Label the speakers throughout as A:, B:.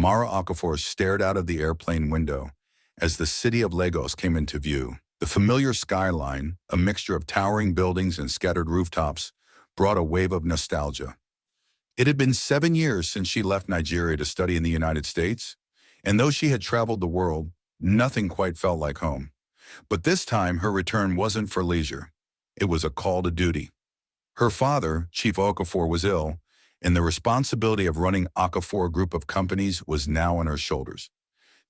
A: Mara Okafor stared out of the airplane window as the city of Lagos came into view. The familiar skyline, a mixture of towering buildings and scattered rooftops, brought a wave of nostalgia. It had been 7 years since she left Nigeria to study in the United States, and though she had traveled the world, nothing quite felt like home. But this time, her return wasn't for leisure. It was a call to duty. Her father, Chief Okafor, was ill, and the responsibility of running Okafor Group of companies was now on her shoulders.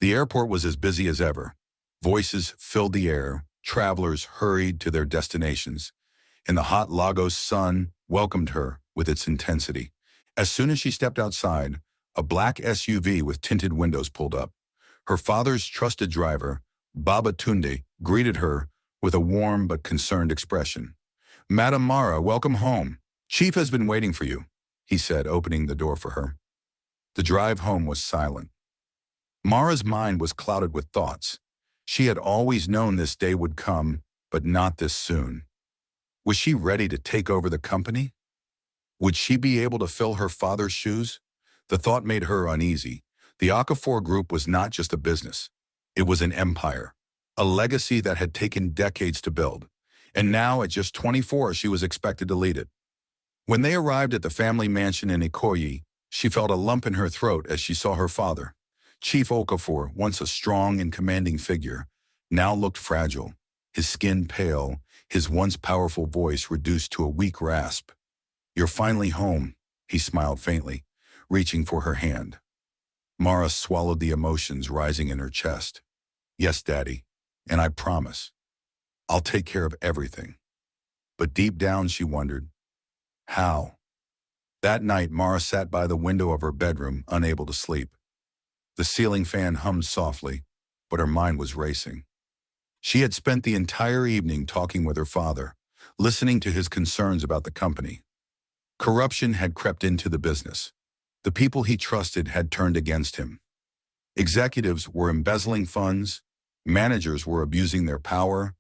A: The airport was as busy as ever. Voices filled the air, travelers hurried to their destinations, and the hot Lagos sun welcomed her with its intensity. As soon as she stepped outside, a black SUV with tinted windows pulled up. Her father's trusted driver, Baba Tundi, greeted her with a warm but concerned expression. "Madam Mara, welcome home. Chief has been waiting for you," he said, opening the door for her. The drive home was silent. Mara's mind was clouded with thoughts. She had always known this day would come, but not this soon. Was she ready to take over the company? Would she be able to fill her father's shoes? The thought made her uneasy. The Okafor Group was not just a business. It was an empire, a legacy that had taken decades to build. And now, at just 24, she was expected to lead it. When they arrived at the family mansion in Ikoyi, she felt a lump in her throat as she saw her father. Chief Okafor, once a strong and commanding figure, now looked fragile, his skin pale, his once powerful voice reduced to a weak rasp. "You're finally home," he smiled faintly, reaching for her hand. Mara swallowed the emotions rising in her chest. "Yes, Daddy, and I promise. I'll take care of everything." But deep down she wondered, how? That night, Mara sat by the window of her bedroom, unable to sleep. The ceiling fan hummed softly, but her mind was racing. She had spent the entire evening talking with her father, listening to his concerns about the company. Corruption had crept into the business. The people he trusted had turned against him. Executives were embezzling funds, managers were abusing their power,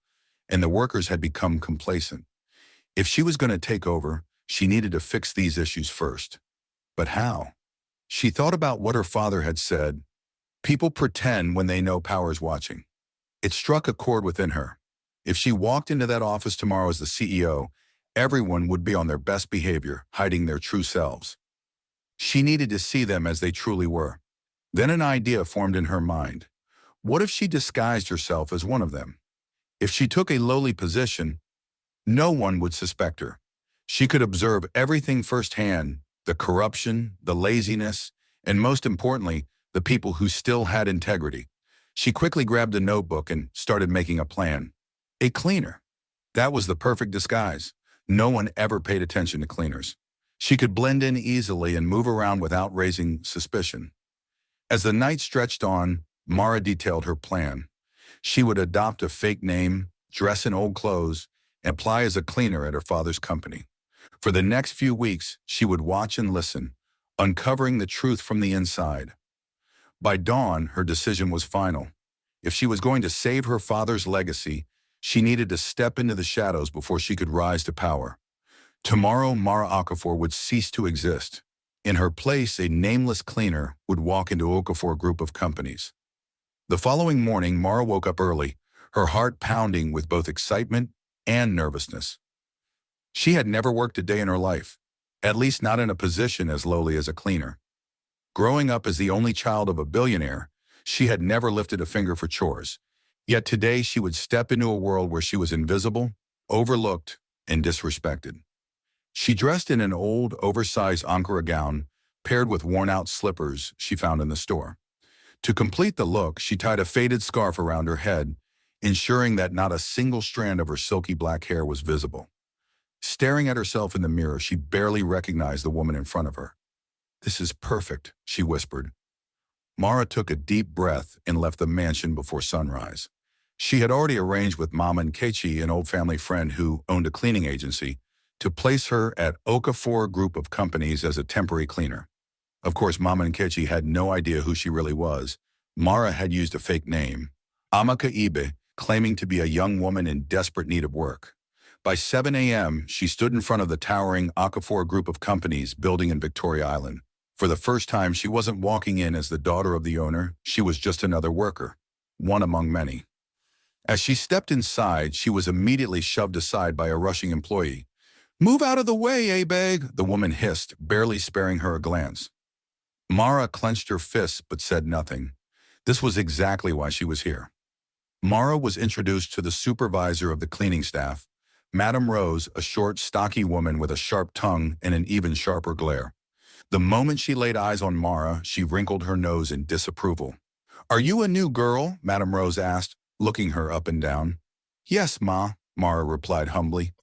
A: and the workers had become complacent. If she was going to take over, she needed to fix these issues first. But how? She thought about what her father had said. People pretend when they know power's watching. It struck a chord within her. If she walked into that office tomorrow as the CEO, everyone would be on their best behavior, hiding their true selves. She needed to see them as they truly were. Then an idea formed in her mind. What if she disguised herself as one of them? If she took a lowly position, no one would suspect her. She could observe everything firsthand, the corruption, the laziness, and most importantly, the people who still had integrity. She quickly grabbed a notebook and started making a plan. A cleaner. That was the perfect disguise. No one ever paid attention to cleaners. She could blend in easily and move around without raising suspicion. As the night stretched on, Mara detailed her plan. She would adopt a fake name, dress in old clothes, and apply as a cleaner at her father's company. For the next few weeks, she would watch and listen, uncovering the truth from the inside. By dawn, her decision was final. If she was going to save her father's legacy, she needed to step into the shadows before she could rise to power. Tomorrow, Mara Okafor would cease to exist. In her place, a nameless cleaner would walk into Okafor Group of companies. The following morning, Mara woke up early, her heart pounding with both excitement and nervousness. She had never worked a day in her life, at least not in a position as lowly as a cleaner. Growing up as the only child of a billionaire, she had never lifted a finger for chores. Yet today she would step into a world where she was invisible, overlooked, and disrespected. She dressed in an old, oversized Ankara gown, paired with worn-out slippers she found in the store. To complete the look, she tied a faded scarf around her head, ensuring that not a single strand of her silky black hair was visible. Staring at herself in the mirror, she barely recognized the woman in front of her. "This is perfect," she whispered. Mara took a deep breath and left the mansion before sunrise. She had already arranged with Mama Nkechi, an old family friend who owned a cleaning agency, to place her at Okafor Group of companies as a temporary cleaner. Of course, Mama Nkechi had no idea who she really was. Mara had used a fake name, Amaka Ibe, claiming to be a young woman in desperate need of work. By 7 a.m., she stood in front of the towering Okafor Group of companies building in Victoria Island. For the first time, she wasn't walking in as the daughter of the owner, she was just another worker, one among many. As she stepped inside, she was immediately shoved aside by a rushing employee. "Move out of the way, A-Bag," the woman hissed, barely sparing her a glance. Mara clenched her fists but said nothing. This was exactly why she was here. Mara was introduced to the supervisor of the cleaning staff, Madame Rose, a short, stocky woman with a sharp tongue and an even sharper glare. The moment she laid eyes on Mara, she wrinkled her nose in disapproval. "Are you a new girl?" Madame Rose asked, looking her up and down. "Yes, Ma," Mara replied humbly.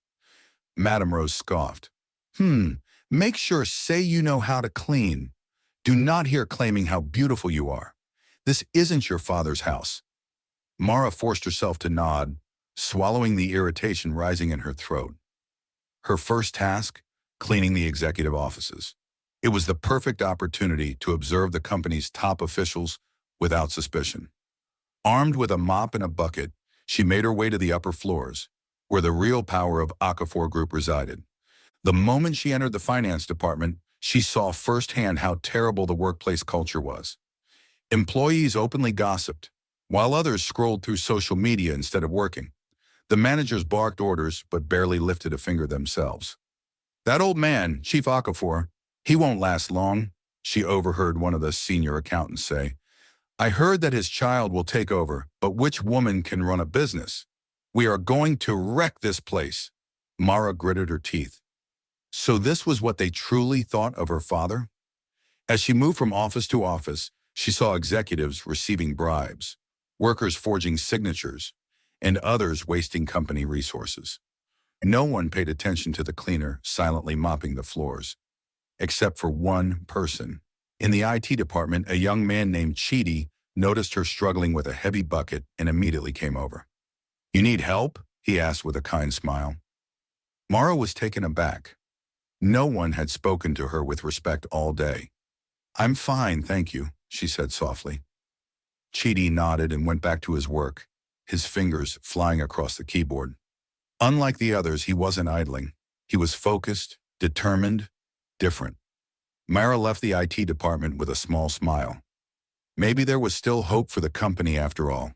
A: Madame Rose scoffed. Make sure say you know how to clean. Do not hear claiming how beautiful you are. This isn't your father's house." Mara forced herself to nod, swallowing the irritation rising in her throat. Her first task, cleaning the executive offices. It was the perfect opportunity to observe the company's top officials without suspicion. Armed with a mop and a bucket, she made her way to the upper floors, where the real power of Okafor Group resided. The moment she entered the finance department, she saw firsthand how terrible the workplace culture was. Employees openly gossiped, while others scrolled through social media instead of working. The managers barked orders but barely lifted a finger themselves. "That old man, Chief Okafor, he won't last long," she overheard one of the senior accountants say. "I heard that his child will take over, but which woman can run a business? We are going to wreck this place." Mara gritted her teeth. So this was what they truly thought of her father? As she moved from office to office, she saw executives receiving bribes, workers forging signatures, and others wasting company resources. No one paid attention to the cleaner silently mopping the floors, except for one person. In the IT department, a young man named Chidi noticed her struggling with a heavy bucket and immediately came over. "You need help?" he asked with a kind smile. Mara was taken aback. No one had spoken to her with respect all day. "I'm fine, thank you," she said softly. Chidi nodded and went back to his work, his fingers flying across the keyboard. Unlike the others, he wasn't idling. He was focused, determined, different. Mara left the IT department with a small smile. Maybe there was still hope for the company after all.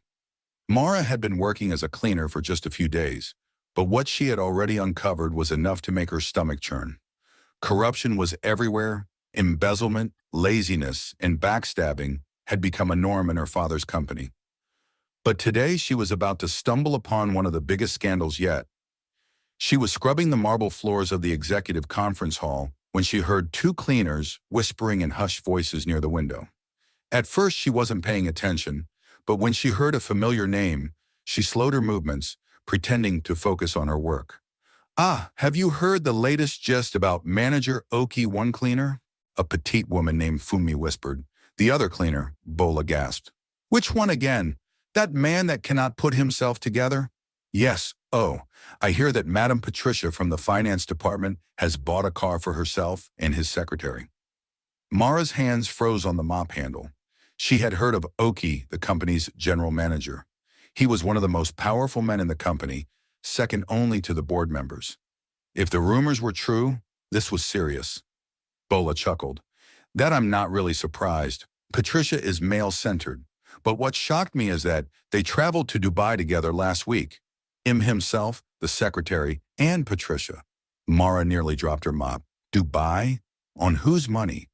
A: Mara had been working as a cleaner for just a few days, but what she had already uncovered was enough to make her stomach churn. Corruption was everywhere, embezzlement, laziness, and backstabbing had become a norm in her father's company. But today she was about to stumble upon one of the biggest scandals yet. She was scrubbing the marble floors of the executive conference hall when she heard two cleaners whispering in hushed voices near the window. At first she wasn't paying attention, but when she heard a familiar name, she slowed her movements, pretending to focus on her work. "Ah, have you heard the latest gist about manager Oki one cleaner?" A petite woman named Fumi whispered. The other cleaner, Bola, gasped. "Which one again? That man that cannot put himself together?" "Yes, oh, I hear that Madame Patricia from the finance department has bought a car for herself and his secretary." Mara's hands froze on the mop handle. She had heard of Oki, the company's general manager. He was one of the most powerful men in the company, second only to the board members. If the rumors were true, this was serious. Bola chuckled. "That I'm not really surprised. Patricia is male-centered. But what shocked me is that they traveled to Dubai together last week. Himself, the secretary, and Patricia." Mara nearly dropped her mop. "Dubai? On whose money?"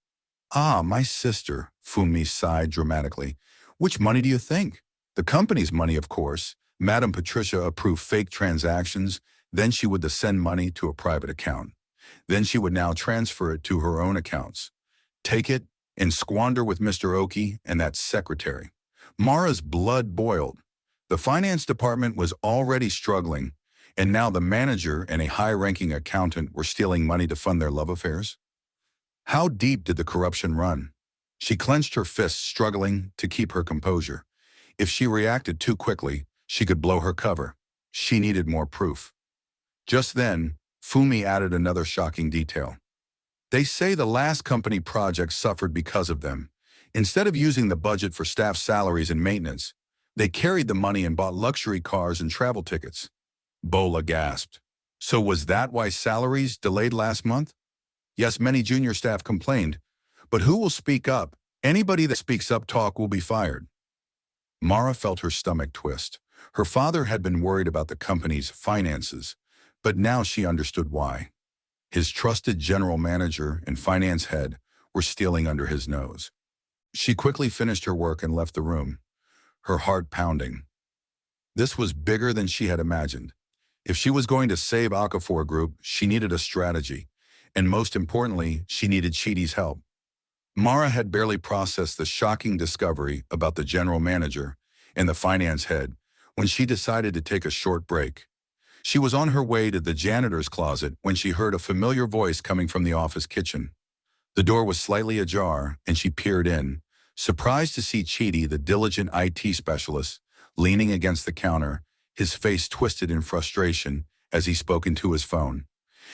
A: "Ah, my sister," Fumi sighed dramatically. "Which money do you think?" "The company's money, of course. Madame Patricia approved fake transactions, then she would send money to a private account. Then she would now transfer it to her own accounts. Take it and squander with Mr. Oki and that secretary." Mara's blood boiled. The finance department was already struggling, and now the manager and a high-ranking accountant were stealing money to fund their love affairs. How deep did the corruption run? She clenched her fists, struggling to keep her composure. If she reacted too quickly, she could blow her cover. She needed more proof. Just then, Fumi added another shocking detail. "They say the last company project suffered because of them. Instead of using the budget for staff salaries and maintenance, they carried the money and bought luxury cars and travel tickets." Bola gasped. "So was that why salaries delayed last month?" "Yes, many junior staff complained, But who will speak up? Anybody that speaks up talk will be fired. Mara felt her stomach twist. Her father had been worried about the company's finances, but now she understood why. His trusted general manager and finance head were stealing under his nose. She quickly finished her work and left the room, her heart pounding. This was bigger than she had imagined. If she was going to save Okafor Group, she needed a strategy, and most importantly, she needed Chidi's help. Mara had barely processed the shocking discovery about the general manager and the finance head when she decided to take a short break. She was on her way to the janitor's closet when she heard a familiar voice coming from the office kitchen. The door was slightly ajar, and she peered in, surprised to see Chidi, the diligent IT specialist, leaning against the counter, his face twisted in frustration as he spoke into his phone.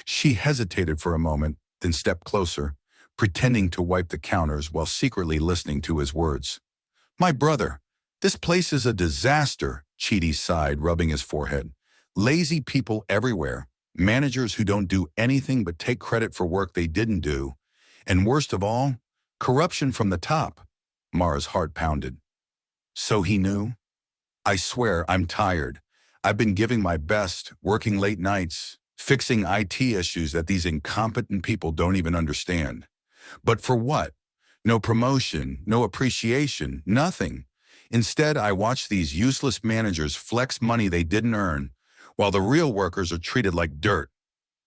A: She hesitated for a moment, then stepped closer, pretending to wipe the counters while secretly listening to his words. "My brother, this place is a disaster," Chidi sighed, rubbing his forehead. "Lazy people everywhere, managers who don't do anything but take credit for work they didn't do, and worst of all, corruption from the top." Mara's heart pounded. So he knew? "I swear I'm tired. I've been giving my best, working late nights, fixing IT issues that these incompetent people don't even understand. But for what? No promotion, no appreciation, nothing. Instead, I watch these useless managers flex money they didn't earn, while the real workers are treated like dirt."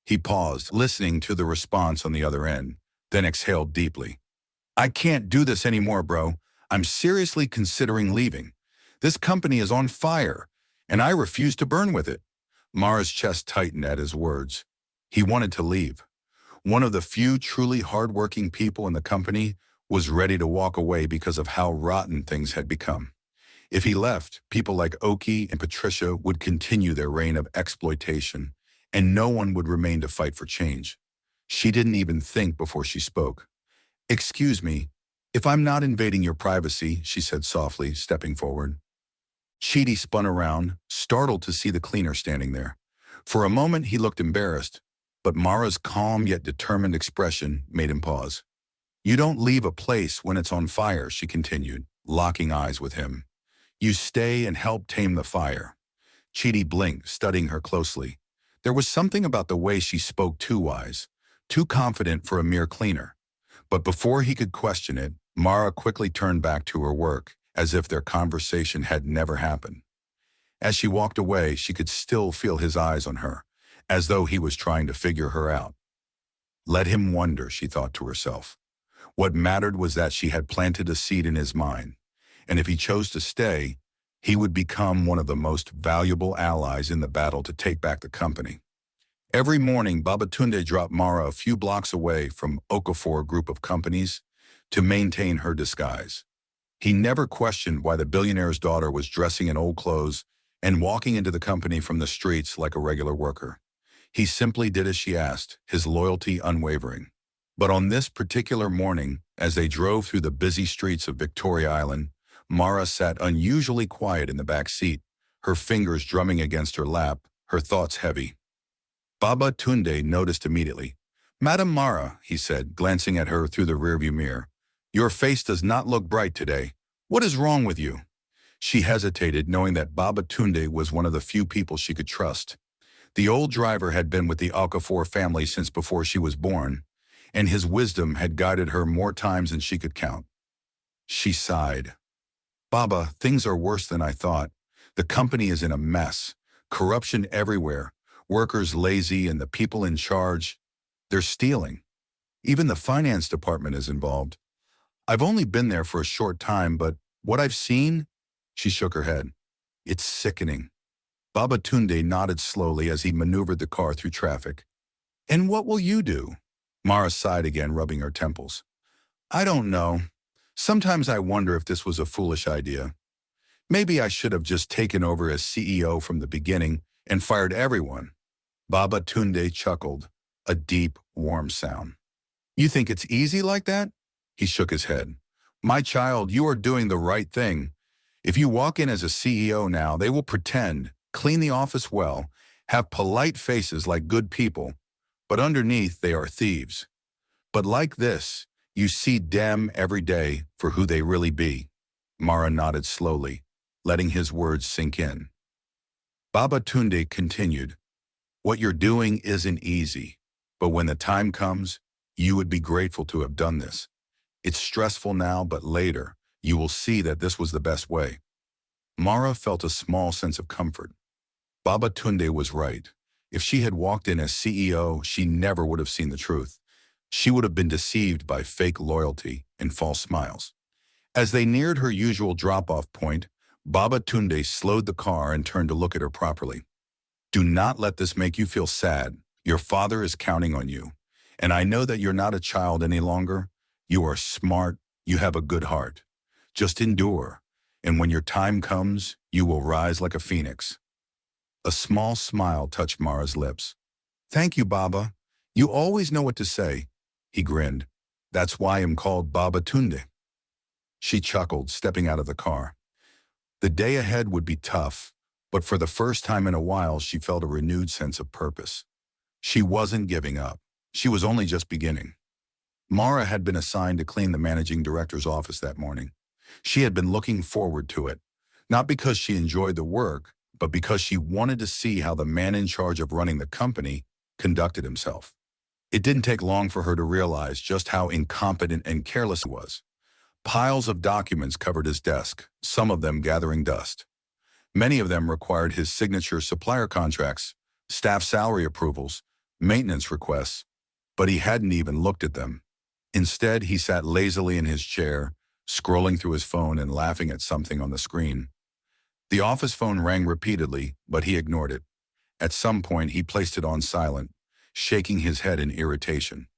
A: He paused, listening to the response on the other end, then exhaled deeply. "I can't do this anymore, bro. I'm seriously considering leaving. This company is on fire, and I refuse to burn with it." Mara's chest tightened at his words. He wanted to leave. One of the few truly hardworking people in the company was ready to walk away because of how rotten things had become. If he left, people like Oki and Patricia would continue their reign of exploitation, and no one would remain to fight for change. She didn't even think before she spoke. "Excuse me, if I'm not invading your privacy," she said softly, stepping forward. Chidi spun around, startled to see the cleaner standing there. For a moment he looked embarrassed, but Mara's calm yet determined expression made him pause. "You don't leave a place when it's on fire," she continued, locking eyes with him. "You stay and help tame the fire." Chidi blinked, studying her closely. There was something about the way she spoke too wise, too confident for a mere cleaner. But before he could question it, Mara quickly turned back to her work, as if their conversation had never happened. As she walked away, she could still feel his eyes on her, as though he was trying to figure her out. Let him wonder, she thought to herself. What mattered was that she had planted a seed in his mind, and if he chose to stay, he would become one of the most valuable allies in the battle to take back the company. Every morning, Tundi dropped Mara a few blocks away from Okafor Group of companies to maintain her disguise. He never questioned why the billionaire's daughter was dressing in old clothes and walking into the company from the streets like a regular worker. He simply did as she asked, his loyalty unwavering. But on this particular morning, as they drove through the busy streets of Victoria Island, Mara sat unusually quiet in the back seat, her fingers drumming against her lap, her thoughts heavy. Tundi noticed immediately. "Madam Mara," he said, glancing at her through the rearview mirror, "your face does not look bright today. What is wrong with you?" She hesitated, knowing that Tundi was one of the few people she could trust. The old driver had been with the Okafor family since before she was born, and his wisdom had guided her more times than she could count. She sighed. "Baba, things are worse than I thought. The company is in a mess. Corruption everywhere. Workers lazy and the people in charge, they're stealing. Even the finance department is involved. I've only been there for a short time, but what I've seen," she shook her head, "it's sickening." Tundi nodded slowly as he maneuvered the car through traffic. "And what will you do?" Mara sighed again, rubbing her temples. "I don't know. Sometimes I wonder if this was a foolish idea. Maybe I should have just taken over as CEO from the beginning and fired everyone." Tundi chuckled, a deep, warm sound. "You think it's easy like that?" He shook his head. "My child, you are doing the right thing. If you walk in as a CEO now, they will pretend, clean the office well, have polite faces like good people, but underneath they are thieves. But like this, You see them every day for who they really be. Mara nodded slowly, letting his words sink in. Baba Tundi continued, what you're doing isn't easy, but when the time comes, you would be grateful to have done this. It's stressful now, but later, you will see that this was the best way. Mara felt a small sense of comfort. Baba Tunde was right. If she had walked in as CEO, she never would have seen the truth. She would have been deceived by fake loyalty and false smiles. As they neared her usual drop-off point, Baba Tunde slowed the car and turned to look at her properly. Do not let this make you feel sad. Your father is counting on you. And I know that you're not a child any longer. You are smart. You have a good heart. Just endure. And when your time comes, you will rise like a phoenix. A small smile touched Mara's lips. Thank you, Baba. You always know what to say. He grinned. That's why I'm called Baba Tunde. She chuckled, stepping out of the car. The day ahead would be tough, but for the first time in a while, she felt a renewed sense of purpose. She wasn't giving up. She was only just beginning. Mara had been assigned to clean the managing director's office that morning. She had been looking forward to it, not because she enjoyed the work, but because she wanted to see how the man in charge of running the company conducted himself. It didn't take long for her to realize just how incompetent and careless he was. Piles of documents covered his desk, some of them gathering dust. Many of them required his signature supplier contracts, staff salary approvals, maintenance requests, but he hadn't even looked at them. Instead, he sat lazily in his chair, scrolling through his phone and laughing at something on the screen. The office phone rang repeatedly, but he ignored it. At some point, he placed it on silent, shaking his head in irritation.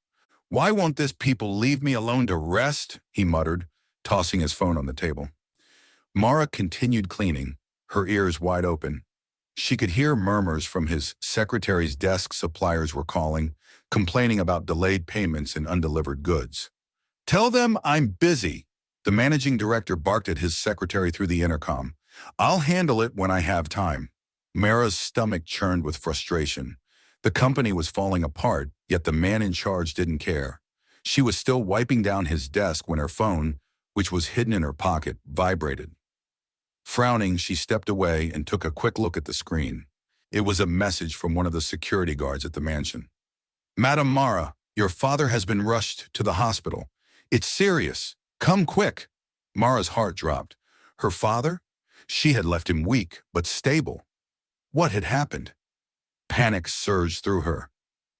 A: Why won't this people leave me alone to rest? He muttered, tossing his phone on the table. Mara continued cleaning, her ears wide open. She could hear murmurs from his secretary's desk. Suppliers were calling, complaining about delayed payments and undelivered goods. Tell them I'm busy. The managing director barked at his secretary through the intercom. I'll handle it when I have time. Mara's stomach churned with frustration. The company was falling apart, yet the man in charge didn't care. She was still wiping down his desk when her phone, which was hidden in her pocket, vibrated. Frowning, she stepped away and took a quick look at the screen. It was a message from one of the security guards at the mansion. Madam Mara, your father has been rushed to the hospital. It's serious. Come quick. Mara's heart dropped. Her father? She had left him weak, but stable. What had happened? Panic surged through her.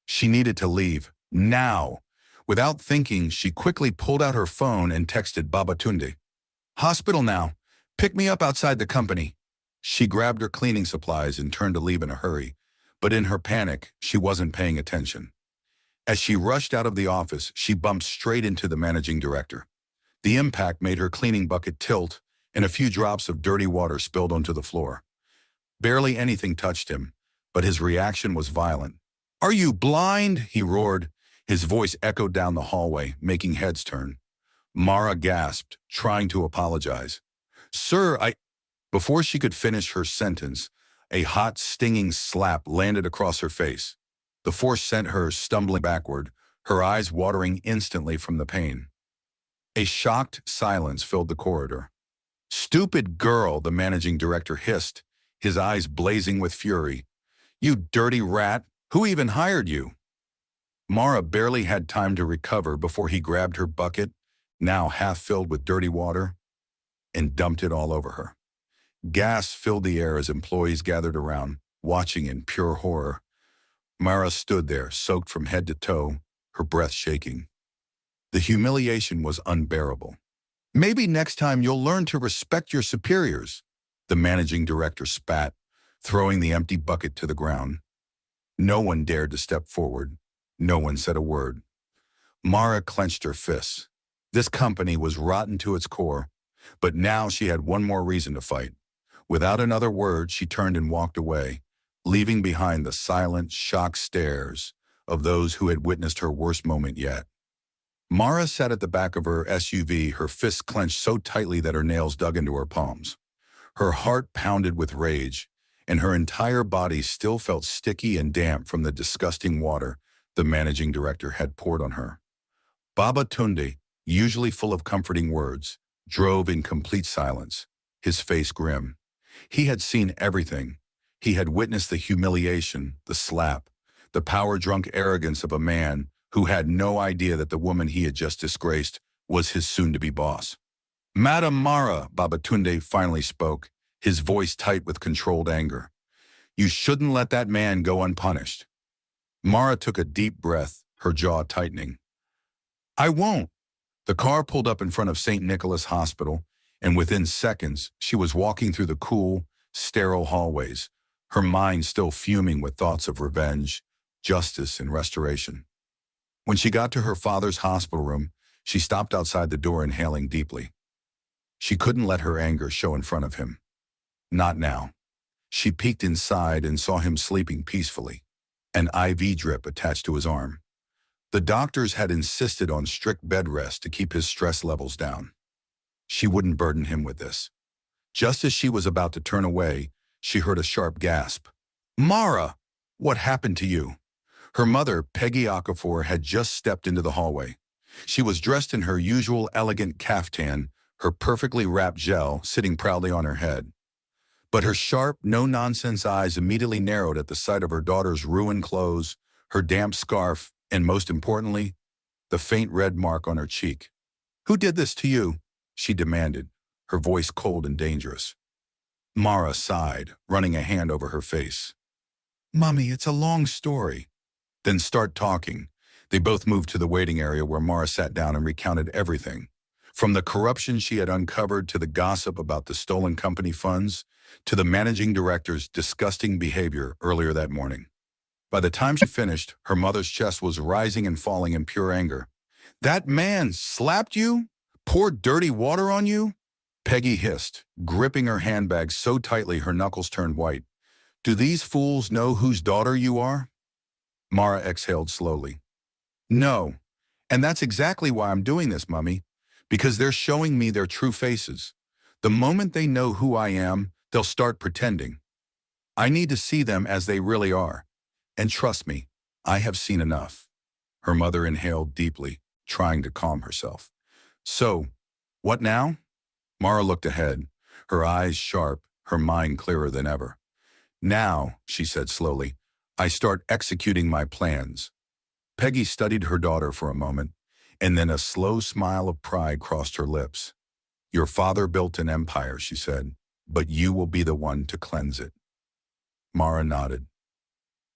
A: She needed to leave, now. Without thinking, she quickly pulled out her phone and texted Baba Tunde. Hospital now. Pick me up outside the company. She grabbed her cleaning supplies and turned to leave in a hurry, but in her panic, she wasn't paying attention. As she rushed out of the office, she bumped straight into the managing director. The impact made her cleaning bucket tilt, and a few drops of dirty water spilled onto the floor. Barely anything touched him, but his reaction was violent. Are you blind? He roared. His voice echoed down the hallway, making heads turn. Mara gasped, trying to apologize. Sir, Before she could finish her sentence, a hot, stinging slap landed across her face. The force sent her stumbling backward, her eyes watering instantly from the pain. A shocked silence filled the corridor. Stupid girl, the managing director hissed, his eyes blazing with fury. You dirty rat, who even hired you? Mara barely had time to recover before he grabbed her bucket, now half filled with dirty water, and dumped it all over her. Gas filled the air as employees gathered around, watching in pure horror. Mara stood there, soaked from head to toe, her breath shaking. The humiliation was unbearable. Maybe next time you'll learn to respect your superiors, the managing director spat, throwing the empty bucket to the ground. No one dared to step forward. No one said a word. Mara clenched her fists. This company was rotten to its core, but now she had one more reason to fight. Without another word, she turned and walked away, leaving behind the silent, shocked stares of those who had witnessed her worst moment yet. Mara sat at the back of her SUV, her fists clenched so tightly that her nails dug into her palms. Her heart pounded with rage, and her entire body still felt sticky and damp from the disgusting water the managing director had poured on her. Baba Tundi, usually full of comforting words, drove in complete silence, his face grim. He had seen everything. He had witnessed the humiliation, the slap, the power-drunk arrogance of a man who had no idea that the woman he had just disgraced was his soon-to-be boss. Madam Mara, Tundi finally spoke, his voice tight with controlled anger. You shouldn't let that man go unpunished. Mara took a deep breath, her jaw tightening. I won't. The car pulled up in front of St. Nicholas Hospital, and within seconds, she was walking through the cool, sterile hallways, her mind still fuming with thoughts of revenge, justice, and restoration. When she got to her father's hospital room, she stopped outside the door, inhaling deeply. She couldn't let her anger show in front of him. Not now. She peeked inside and saw him sleeping peacefully, an IV drip attached to his arm. The doctors had insisted on strict bed rest to keep his stress levels down. She wouldn't burden him with this. Just as she was about to turn away, she heard a sharp gasp. Mara! What happened to you? Her mother, Peggy Okafor, had just stepped into the hallway. She was dressed in her usual elegant caftan, her perfectly wrapped gel sitting proudly on her head. But her sharp, no-nonsense eyes immediately narrowed at the sight of her daughter's ruined clothes, her damp scarf, and most importantly, the faint red mark on her cheek. Who did this to you? She demanded, her voice cold and dangerous. Mara sighed, running a hand over her face. Mommy, it's a long story. Then start talking. They both moved to the waiting area where Mara sat down and recounted everything. From the corruption she had uncovered to the gossip about the stolen company funds, to the managing director's disgusting behavior earlier that morning. By the time she finished, her mother's chest was rising and falling in pure anger. That man slapped you? Poured dirty water on you? Peggy hissed, gripping her handbag so tightly her knuckles turned white. Do these fools know whose daughter you are? Mara exhaled slowly. No, and that's exactly why I'm doing this, Mummy, because they're showing me their true faces. The moment they know who I am, they'll start pretending. I need to see them as they really are. And trust me, I have seen enough. Her mother inhaled deeply, trying to calm herself. So, what now? Mara looked ahead, her eyes sharp, her mind clearer than ever. Now, she said slowly, I start executing my plans. Peggy studied her daughter for a moment, and then a slow smile of pride crossed her lips. Your father built an empire, she said, but you will be the one to cleanse it. Mara nodded.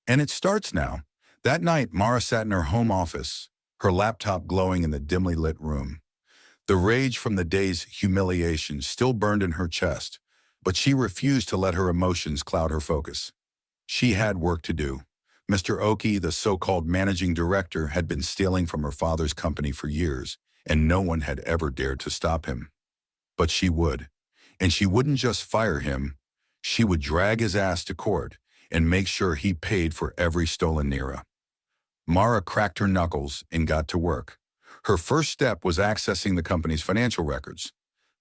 A: And it starts now. That night, Mara sat in her home office, her laptop glowing in the dimly lit room. The rage from the day's humiliation still burned in her chest, but she refused to let her emotions cloud her focus. She had work to do. Mr. Oki, the so-called managing director, had been stealing from her father's company for years, and no one had ever dared to stop him. But she would. And she wouldn't just fire him, she would drag his ass to court and make sure he paid for every stolen naira. Mara cracked her knuckles and got to work. Her first step was accessing the company's financial records.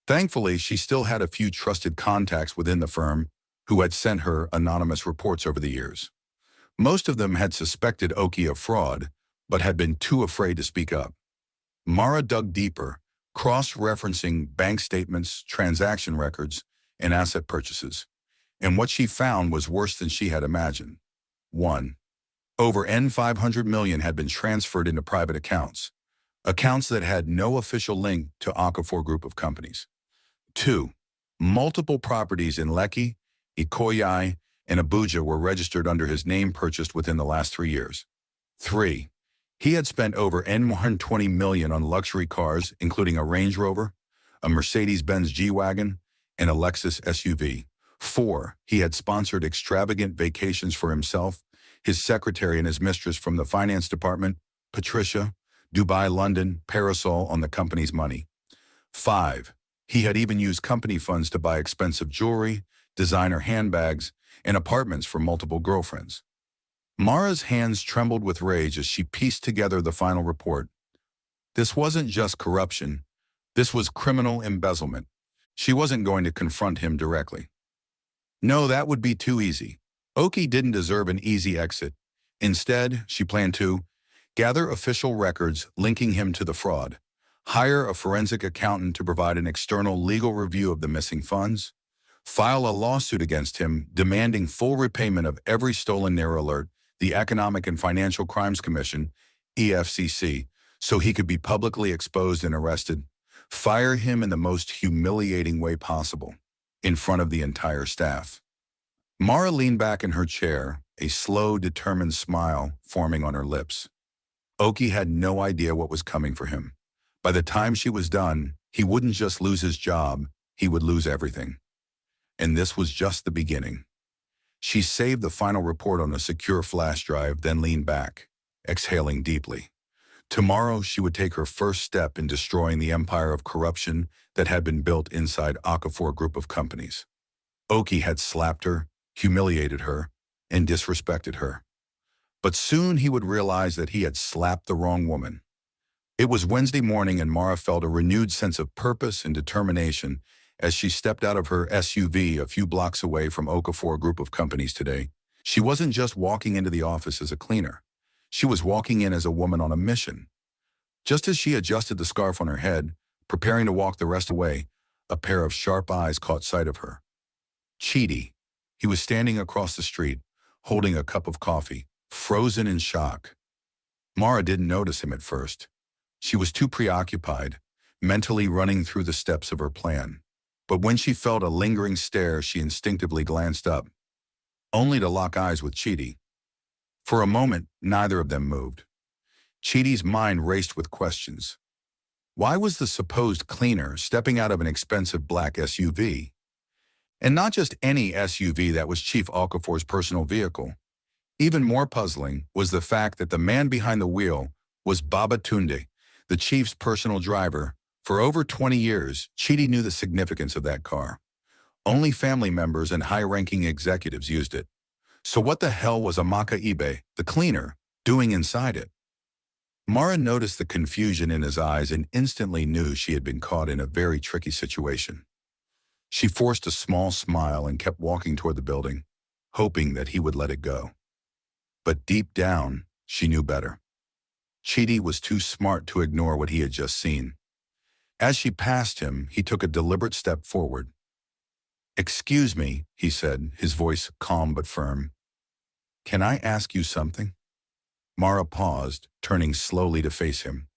A: Thankfully, she still had a few trusted contacts within the firm who had sent her anonymous reports over the years. Most of them had suspected Oki of fraud, but had been too afraid to speak up. Mara dug deeper, cross-referencing bank statements, transaction records, and asset purchases. And what she found was worse than she had imagined. 1. Over $500 million had been transferred into private accounts that had no official link to Okafor group of companies. 2. Multiple properties in Lekki, Ikoyi, and Abuja were registered under his name purchased within the last 3 years. 3. He had spent over $120 million on luxury cars, including a Range Rover, a Mercedes-Benz G-Wagon, and a Lexus SUV. 4. He had sponsored extravagant vacations for himself, his secretary and his mistress from the finance department, Patricia, Dubai, London, Parasol on the company's money. 5. He had even used company funds to buy expensive jewelry, designer handbags, and apartments for multiple girlfriends. Mara's hands trembled with rage as she pieced together the final report. This wasn't just corruption. This was criminal embezzlement. She wasn't going to confront him directly. No, that would be too easy. Oki didn't deserve an easy exit. Instead, she planned to gather official records linking him to the fraud, hire a forensic accountant to provide an external legal review of the missing funds, file a lawsuit against him demanding full repayment of every stolen Naira alert, the Economic and Financial Crimes Commission, EFCC, so he could be publicly exposed and arrested, fire him in the most humiliating way possible, in front of the entire staff. Mara leaned back in her chair, a slow, determined smile forming on her lips. Oki had no idea what was coming for him. By the time she was done, he wouldn't just lose his job, he would lose everything. And this was just the beginning. She saved the final report on a secure flash drive, then leaned back, exhaling deeply. Tomorrow, she would take her first step in destroying the empire of corruption that had been built inside Okafor group of companies. Oki had slapped her, humiliated her, and disrespected her. But soon he would realize that he had slapped the wrong woman. It was Wednesday morning and Mara felt a renewed sense of purpose and determination as she stepped out of her SUV a few blocks away from Okafor group of companies today. She wasn't just walking into the office as a cleaner. She was walking in as a woman on a mission. Just as she adjusted the scarf on her head, preparing to walk the rest away, a pair of sharp eyes caught sight of her. Chidi. He was standing across the street, holding a cup of coffee, frozen in shock. Mara didn't notice him at first. She was too preoccupied, mentally running through the steps of her plan. But when she felt a lingering stare, she instinctively glanced up, only to lock eyes with Chidi. For a moment, neither of them moved. Chidi's mind raced with questions. Why was the supposed cleaner stepping out of an expensive black SUV? And not just any SUV that was Chief Okafor's personal vehicle. Even more puzzling was the fact that the man behind the wheel was Baba Tundi, the chief's personal driver. For over 20 years, Chidi knew the significance of that car. Only family members and high-ranking executives used it. So what the hell was Amaka Ibe, the cleaner, doing inside it? Mara noticed the confusion in his eyes and instantly knew she had been caught in a very tricky situation. She forced a small smile and kept walking toward the building, hoping that he would let it go. But deep down, she knew better. Chidi was too smart to ignore what he had just seen. As she passed him, he took a deliberate step forward. "Excuse me," he said, his voice calm but firm. "Can I ask you something?" Mara paused, turning slowly to face him.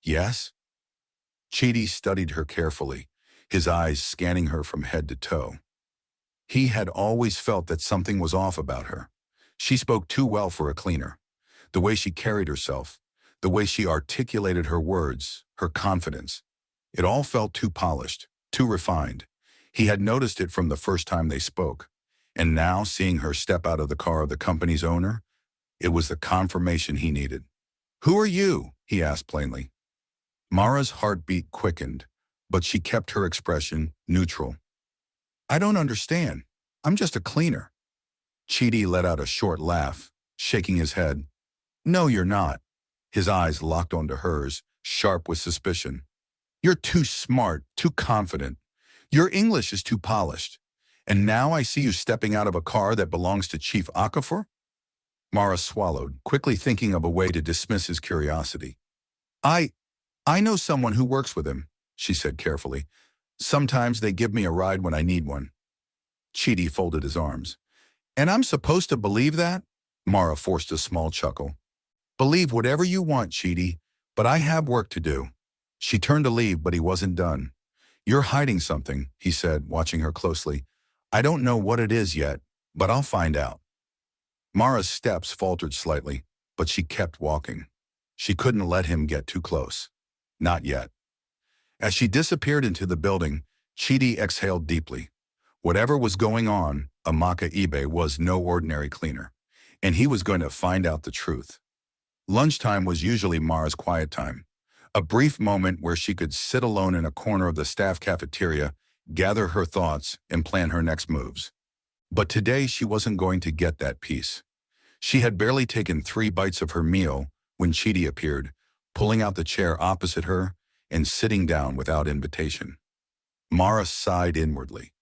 A: "Yes?" Chidi studied her carefully, his eyes scanning her from head to toe. He had always felt that something was off about her. She spoke too well for a cleaner. The way she carried herself, the way she articulated her words, her confidence. It all felt too polished, too refined. He had noticed it from the first time they spoke. And now, seeing her step out of the car of the company's owner, it was the confirmation he needed. "Who are you?" he asked plainly. Mara's heartbeat quickened, but she kept her expression neutral. "I don't understand. I'm just a cleaner." Chidi let out a short laugh, shaking his head. "No, you're not." His eyes locked onto hers, sharp with suspicion. "You're too smart, too confident. Your English is too polished. And now I see you stepping out of a car that belongs to Chief Okafor?" Mara swallowed, quickly thinking of a way to dismiss his curiosity. I know someone who works with him," she said carefully. "Sometimes they give me a ride when I need one." Chidi folded his arms. "And I'm supposed to believe that?" Mara forced a small chuckle. "Believe whatever you want, Chidi, but I have work to do." She turned to leave, but he wasn't done. "You're hiding something," he said, watching her closely. "I don't know what it is yet, but I'll find out." Mara's steps faltered slightly, but she kept walking. She couldn't let him get too close. Not yet. As she disappeared into the building, Chidi exhaled deeply. Whatever was going on, Amaka Ibe was no ordinary cleaner, and he was going to find out the truth. Lunchtime was usually Mara's quiet time, a brief moment where she could sit alone in a corner of the staff cafeteria, gather her thoughts, and plan her next moves. But today she wasn't going to get that peace. She had barely taken 3 bites of her meal when Chidi appeared, pulling out the chair opposite her and sitting down without invitation. Mara sighed inwardly.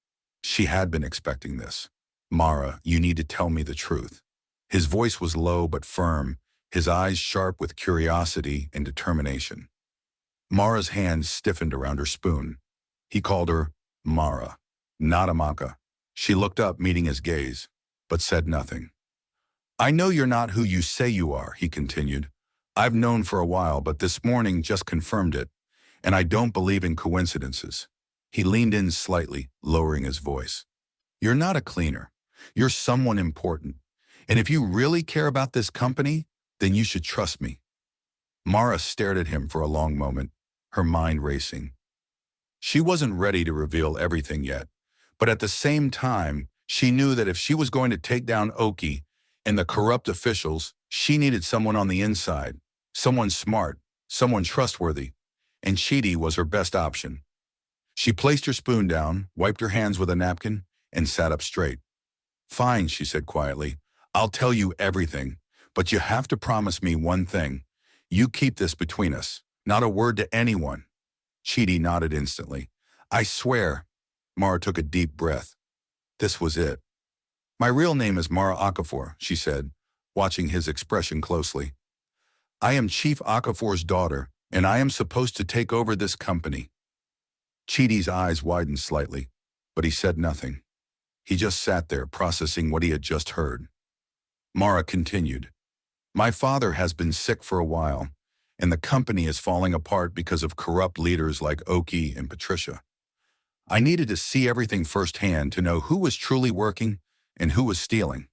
A: She had been expecting this. "Mara, you need to tell me the truth." His voice was low but firm, his eyes sharp with curiosity and determination. Mara's hands stiffened around her spoon. He called her Mara, not Amaka. She looked up, meeting his gaze, but said nothing. I know you're not who you say you are, he continued. I've known for a while, but this morning just confirmed it, and I don't believe in coincidences. He leaned in slightly, lowering his voice. You're not a cleaner. You're someone important. And if you really care about this company, then you should trust me. Mara stared at him for a long moment, her mind racing. She wasn't ready to reveal everything yet, but at the same time, she knew that if she was going to take down Oki and the corrupt officials, she needed someone on the inside, someone smart, someone trustworthy, and Chidi was her best option. She placed her spoon down, wiped her hands with a napkin, and sat up straight. Fine, she said quietly. I'll tell you everything, but you have to promise me one thing. You keep this between us, not a word to anyone. Chidi nodded instantly. I swear. Mara took a deep breath. This was it. My real name is Mara Okafor, she said, watching his expression closely. I am Chief Okafor's daughter, and I am supposed to take over this company. Chidi's eyes widened slightly, but he said nothing. He just sat there processing what he had just heard. Mara continued. My father has been sick for a while, and the company is falling apart because of corrupt leaders like Oki and Patricia. I needed to see everything firsthand to know who was truly working and who was stealing.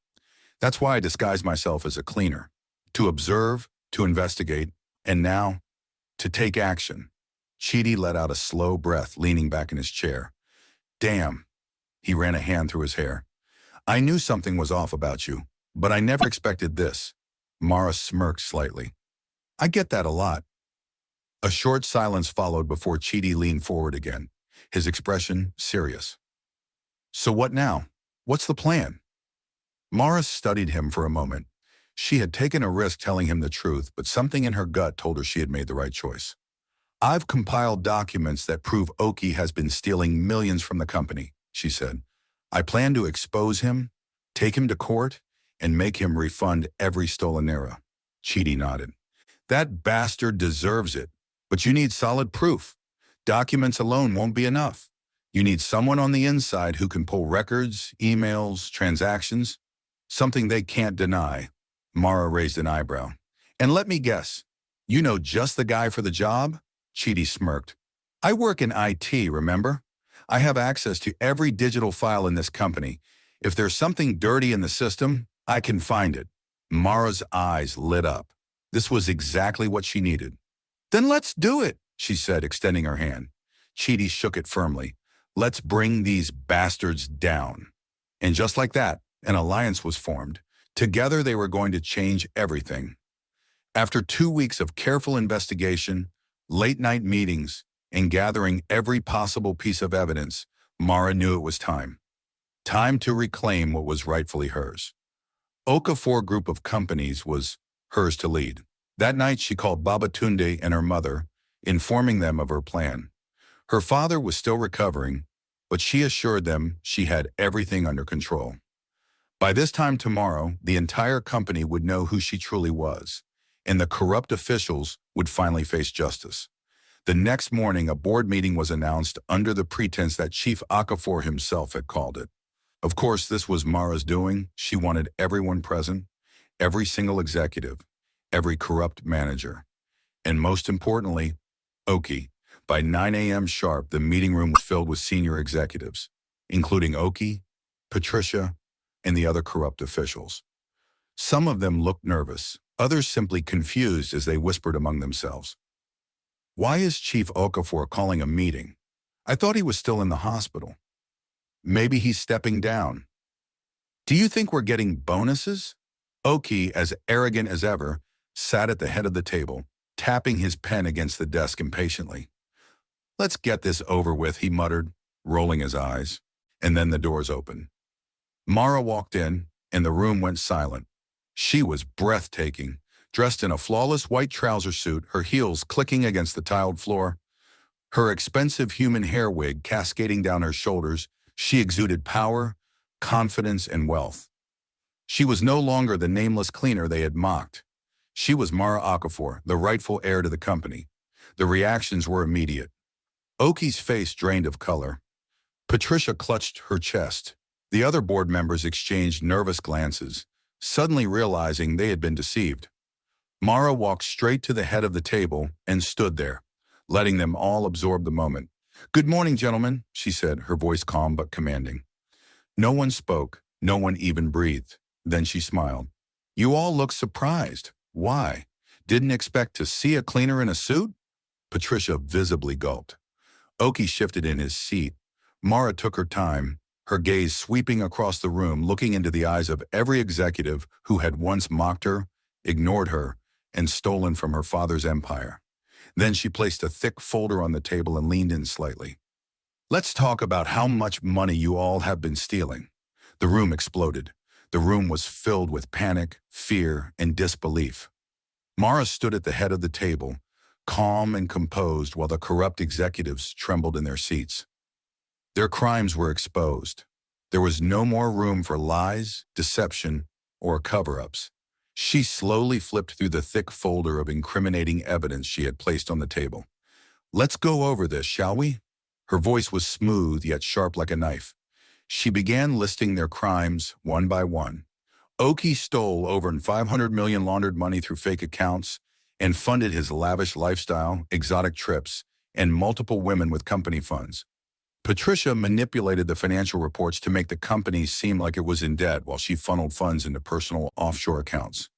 A: That's why I disguised myself as a cleaner, to observe, to investigate, and now, to take action. Chidi let out a slow breath, leaning back in his chair. Damn. He ran a hand through his hair. I knew something was off about you, but I never expected this. Mara smirked slightly. I get that a lot. A short silence followed before Chidi leaned forward again, his expression serious. So what now? What's the plan? Mara studied him for a moment. She had taken a risk telling him the truth, but something in her gut told her she had made the right choice. I've compiled documents that prove Oki has been stealing millions from the company, she said. I plan to expose him, take him to court, and make him refund every stolen era. Chidi nodded. That bastard deserves it, but you need solid proof. Documents alone won't be enough. You need someone on the inside who can pull records, emails, transactions, something they can't deny. Mara raised an eyebrow. And let me guess, you know just the guy for the job? Chidi smirked. I work in IT, remember? I have access to every digital file in this company. If there's something dirty in the system, I can find it. Mara's eyes lit up. This was exactly what she needed. Then let's do it, she said, extending her hand. Chidi shook it firmly. Let's bring these bastards down. And just like that, an alliance was formed. Together they were going to change everything. After 2 weeks of careful investigation, late-night meetings, and gathering every possible piece of evidence, Mara knew it was time. Time to reclaim what was rightfully hers. Okafor group of companies was hers to lead. That night she called Baba Tundi and her mother, informing them of her plan. Her father was still recovering, but she assured them she had everything under control. By this time tomorrow, the entire company would know who she truly was, and the corrupt officials would finally face justice. The next morning, a board meeting was announced under the pretense that Chief Okafor himself had called it. Of course, this was Mara's doing. She wanted everyone present, every single executive, every corrupt manager, and most importantly, Oki. By 9 a.m. sharp, the meeting room was filled with senior executives, including Oki, Patricia, and the other corrupt officials. Some of them looked nervous, others simply confused as they whispered among themselves. Why is Chief Okafor calling a meeting? I thought he was still in the hospital. Maybe he's stepping down. Do you think we're getting bonuses? Oki, as arrogant as ever, sat at the head of the table, tapping his pen against the desk impatiently. Let's get this over with, he muttered, rolling his eyes. And then the doors opened. Mara walked in, and the room went silent. She was breathtaking, dressed in a flawless white trouser suit, her heels clicking against the tiled floor. Her expensive human hair wig cascading down her shoulders, she exuded power, confidence, and wealth. She was no longer the nameless cleaner they had mocked. She was Mara Okafor, the rightful heir to the company. The reactions were immediate. Oki's face drained of color. Patricia clutched her chest. The other board members exchanged nervous glances, suddenly realizing they had been deceived. Mara walked straight to the head of the table and stood there, letting them all absorb the moment. "Good morning, gentlemen," she said, her voice calm but commanding. No one spoke, no one even breathed. Then she smiled. "You all look surprised. Why? Didn't expect to see a cleaner in a suit?" Patricia visibly gulped. Oki shifted in his seat. Mara took her time, her gaze sweeping across the room, looking into the eyes of every executive who had once mocked her, ignored her, and stolen from her father's empire. Then she placed a thick folder on the table and leaned in slightly. "Let's talk about how much money you all have been stealing." The room exploded. The room was filled with panic, fear, and disbelief. Mara stood at the head of the table, calm and composed, while the corrupt executives trembled in their seats. Their crimes were exposed. There was no more room for lies, deception, or cover-ups. She slowly flipped through the thick folder of incriminating evidence she had placed on the table. "Let's go over this, shall we?" Her voice was smooth yet sharp like a knife. She began listing their crimes one by one. Oki stole over 500 million laundered money through fake accounts and funded his lavish lifestyle, exotic trips, and multiple women with company funds. Patricia manipulated the financial reports to make the company seem like it was in debt while she funneled funds into personal offshore accounts.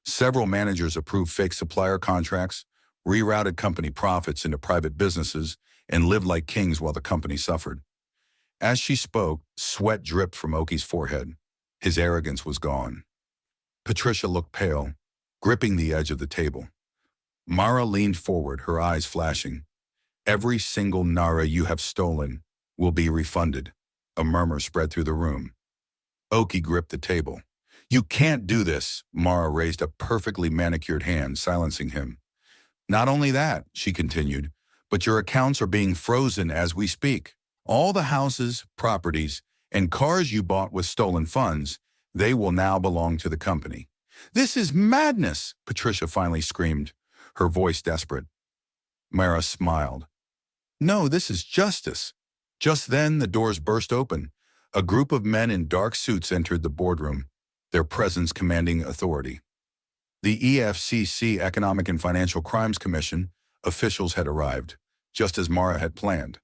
A: Several managers approved fake supplier contracts, rerouted company profits into private businesses, and lived like kings while the company suffered. As she spoke, sweat dripped from Oki's forehead. His arrogance was gone. Patricia looked pale, gripping the edge of the table. Mara leaned forward, her eyes flashing. "Every single Nara you have stolen will be refunded." A murmur spread through the room. Oki gripped the table. "You can't do this." Mara raised a perfectly manicured hand, silencing him. "Not only that," she continued, "but your accounts are being frozen as we speak. All the houses, properties, and cars you bought with stolen funds, they will now belong to the company." "This is madness," Patricia finally screamed, her voice desperate. Mara smiled. "No, this is justice." Just then, the doors burst open. A group of men in dark suits entered the boardroom, their presence commanding authority. The EFCC, Economic and Financial Crimes Commission, officials had arrived, just as Mara had planned.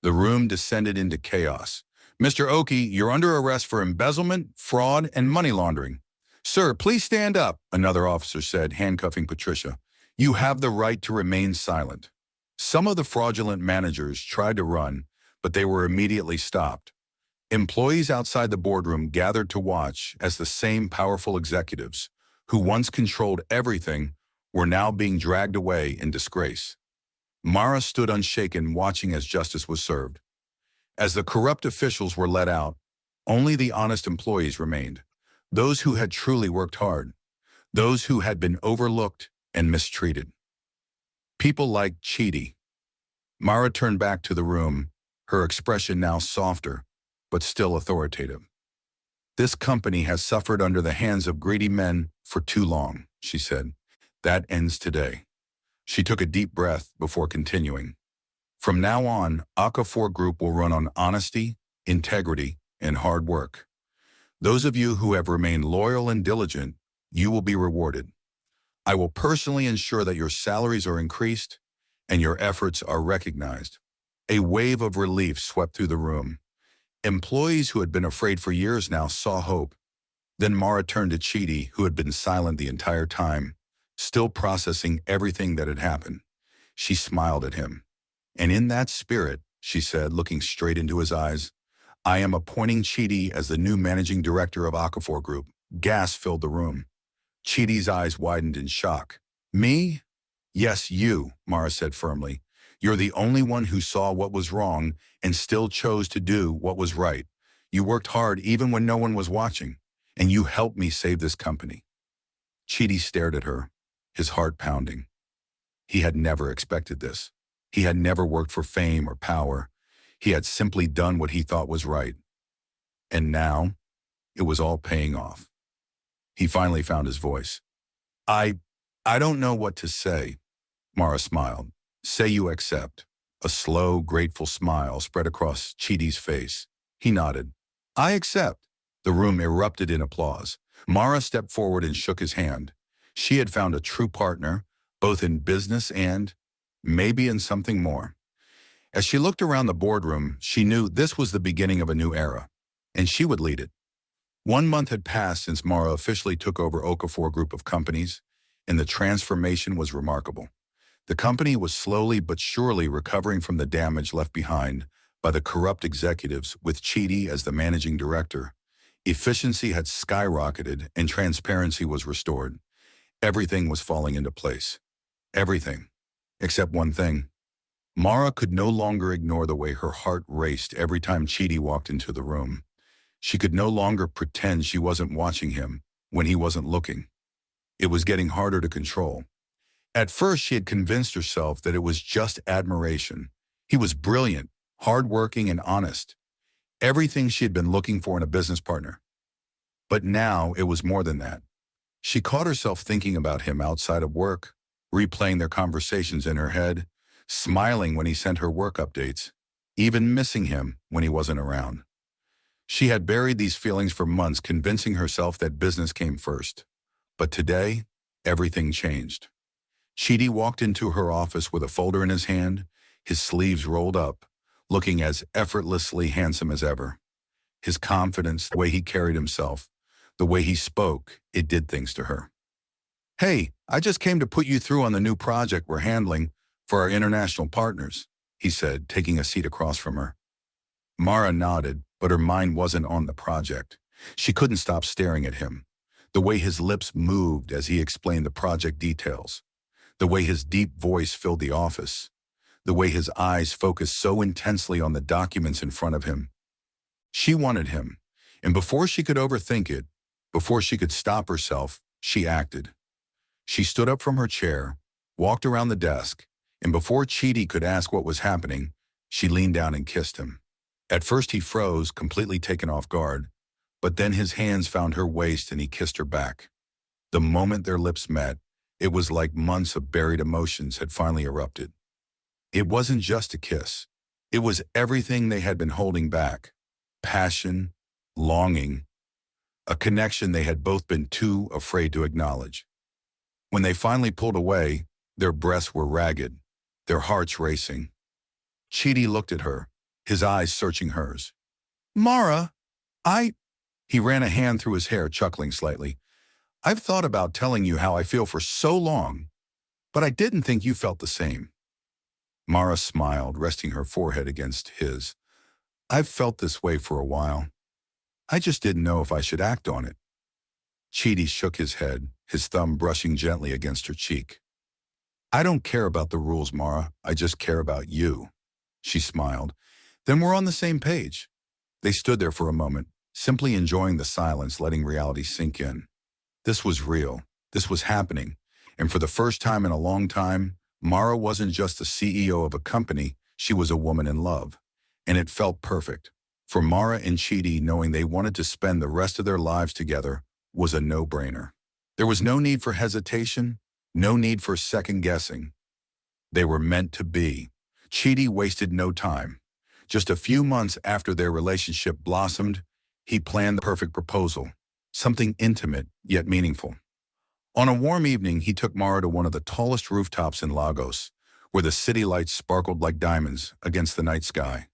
A: The room descended into chaos. "Mr. Oki, you're under arrest for embezzlement, fraud, and money laundering." "Sir, please stand up," another officer said, handcuffing Patricia. "You have the right to remain silent." Some of the fraudulent managers tried to run, but they were immediately stopped. Employees outside the boardroom gathered to watch as the same powerful executives, who once controlled everything, were now being dragged away in disgrace. Mara stood unshaken, watching as justice was served. As the corrupt officials were let out, only the honest employees remained, those who had truly worked hard, those who had been overlooked and mistreated. People like Chidi. Mara turned back to the room, her expression now softer, but still authoritative. "This company has suffered under the hands of greedy men for too long," she said. "That ends today." She took a deep breath before continuing. "From now on, Okafor Group will run on honesty, integrity, and hard work. Those of you who have remained loyal and diligent, you will be rewarded. I will personally ensure that your salaries are increased and your efforts are recognized." A wave of relief swept through the room. Employees who had been afraid for years now saw hope. Then Mara turned to Chidi, who had been silent the entire time, still processing everything that had happened. She smiled at him. "And in that spirit," she said, looking straight into his eyes, "I am appointing Chidi as the new managing director of Okafor Group." Gas filled the room. Chidi's eyes widened in shock. "Me?" "Yes, you," Mara said firmly. "You're the only one who saw what was wrong and still chose to do what was right. You worked hard even when no one was watching, and you helped me save this company." Chidi stared at her, his heart pounding. He had never expected this. He had never worked for fame or power. He had simply done what he thought was right. And now, it was all paying off. He finally found his voice. I don't know what to say." Mara smiled. Say you accept. A slow, grateful smile spread across Chidi's face. He nodded. I accept. The room erupted in applause. Mara stepped forward and shook his hand. She had found a true partner, both in business and, maybe in something more. As she looked around the boardroom, she knew this was the beginning of a new era, and she would lead it. 1 month had passed since Mara officially took over Okafor group of companies, and the transformation was remarkable. The company was slowly but surely recovering from the damage left behind by the corrupt executives with Chidi as the managing director. Efficiency had skyrocketed and transparency was restored. Everything was falling into place. Everything. Except one thing. Mara could no longer ignore the way her heart raced every time Chidi walked into the room. She could no longer pretend she wasn't watching him when he wasn't looking. It was getting harder to control. At first, she had convinced herself that it was just admiration. He was brilliant, hardworking, and honest. Everything she had been looking for in a business partner. But now it was more than that. She caught herself thinking about him outside of work, replaying their conversations in her head, smiling when he sent her work updates, even missing him when he wasn't around. She had buried these feelings for months, convincing herself that business came first. But today, everything changed. Chidi walked into her office with a folder in his hand, his sleeves rolled up, looking as effortlessly handsome as ever. His confidence, the way he carried himself, the way he spoke, it did things to her. Hey, I just came to put you through on the new project we're handling for our international partners, he said, taking a seat across from her. Mara nodded, but her mind wasn't on the project. She couldn't stop staring at him. The way his lips moved as he explained the project details. The way his deep voice filled the office. The way his eyes focused so intensely on the documents in front of him. She wanted him, and before she could overthink it, before she could stop herself, she acted. She stood up from her chair, walked around the desk, and before Chidi could ask what was happening, she leaned down and kissed him. At first he froze, completely taken off guard, but then his hands found her waist and he kissed her back. The moment their lips met, it was like months of buried emotions had finally erupted. It wasn't just a kiss. It was everything they had been holding back. Passion, longing, a connection they had both been too afraid to acknowledge. When they finally pulled away, their breaths were ragged, their hearts racing. Chidi looked at her, his eyes searching hers. Mara, He ran a hand through his hair, chuckling slightly. I've thought about telling you how I feel for so long, but I didn't think you felt the same. Mara smiled, resting her forehead against his. I've felt this way for a while. I just didn't know if I should act on it. Chidi shook his head, his thumb brushing gently against her cheek. I don't care about the rules, Mara. I just care about you. She smiled. Then we're on the same page. They stood there for a moment, simply enjoying the silence, letting reality sink in. This was real. This was happening. And for the first time in a long time, Mara wasn't just the CEO of a company, she was a woman in love. And it felt perfect. For Mara and Chidi, knowing they wanted to spend the rest of their lives together was a no-brainer. There was no need for hesitation, no need for second-guessing. They were meant to be. Chidi wasted no time. Just a few months after their relationship blossomed, he planned the perfect proposal, something intimate yet meaningful. On a warm evening, he took Mara to one of the tallest rooftops in Lagos, where the city lights sparkled like diamonds against the night sky.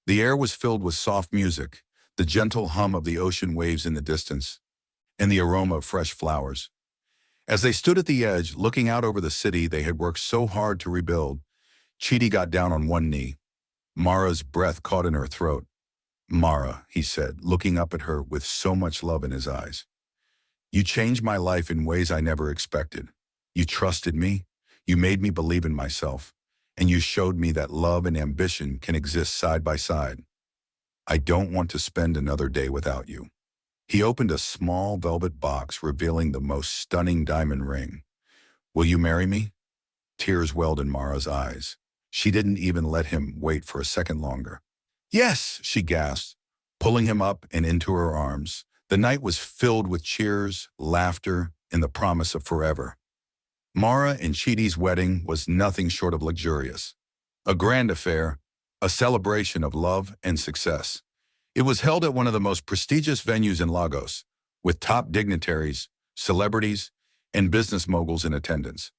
A: The air was filled with soft music, the gentle hum of the ocean waves in the distance, and the aroma of fresh flowers. As they stood at the edge, looking out over the city they had worked so hard to rebuild, Chidi got down on one knee. Mara's breath caught in her throat. Mara, he said, looking up at her with so much love in his eyes. You changed my life in ways I never expected. You trusted me, you made me believe in myself, and you showed me that love and ambition can exist side by side. I don't want to spend another day without you. He opened a small velvet box, revealing the most stunning diamond ring. Will you marry me? Tears welled in Mara's eyes. She didn't even let him wait for a second longer. Yes, she gasped, pulling him up and into her arms. The night was filled with cheers, laughter, and the promise of forever. Mara and Chidi's wedding was nothing short of luxurious. A grand affair, a celebration of love and success. It was held at one of the most prestigious venues in Lagos, with top dignitaries, celebrities, and business moguls in attendance.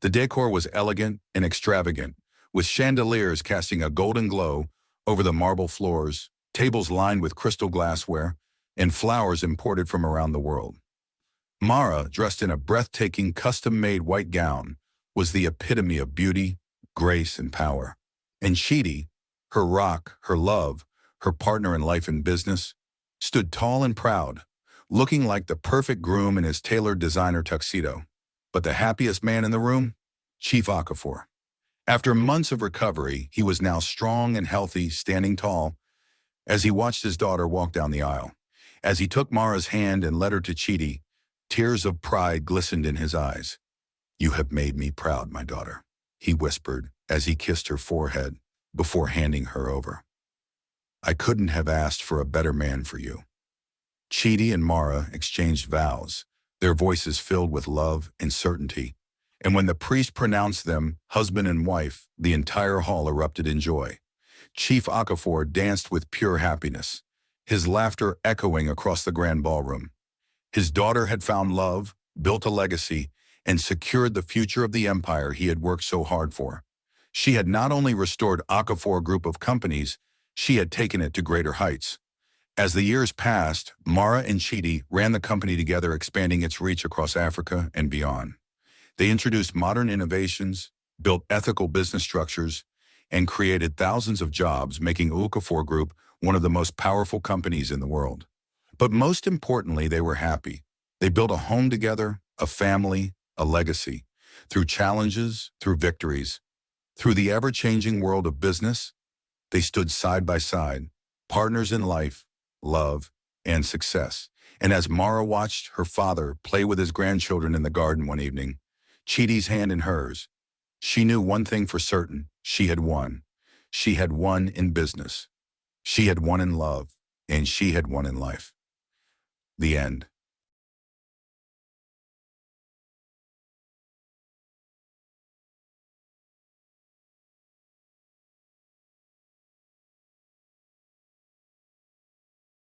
A: The decor was elegant and extravagant, with chandeliers casting a golden glow over the marble floors, tables lined with crystal glassware, and flowers imported from around the world. Mara, dressed in a breathtaking custom-made white gown, was the epitome of beauty, grace, and power. And Chidi, her rock, her love, her partner in life and business, stood tall and proud, looking like the perfect groom in his tailored designer tuxedo. But the happiest man in the room? Chief Okafor. After months of recovery, he was now strong and healthy, standing tall, as he watched his daughter walk down the aisle. As he took Mara's hand and led her to Chidi, tears of pride glistened in his eyes. "You have made me proud, my daughter," he whispered as he kissed her forehead before handing her over. "I couldn't have asked for a better man for you." Chidi and Mara exchanged vows, their voices filled with love and certainty. And when the priest pronounced them husband and wife, the entire hall erupted in joy. Chief Okafor danced with pure happiness, his laughter echoing across the grand ballroom. His daughter had found love, built a legacy, and secured the future of the empire he had worked so hard for. She had not only restored Okafor Group of companies, she had taken it to greater heights. As the years passed, Mara and Chidi ran the company together, expanding its reach across Africa and beyond. They introduced modern innovations, built ethical business structures, and created thousands of jobs, making Okafor Group one of the most powerful companies in the world. But most importantly, they were happy. They built a home together, a family, a legacy. Through challenges, through victories, through the ever-changing world of business, they stood side by side, partners in life, love, and success. And as Mara watched her father play with his grandchildren in the garden one evening, Chidi's hand in hers, she knew one thing for certain: she had won. She had won in business. She had won in love, and she had won in life. The end.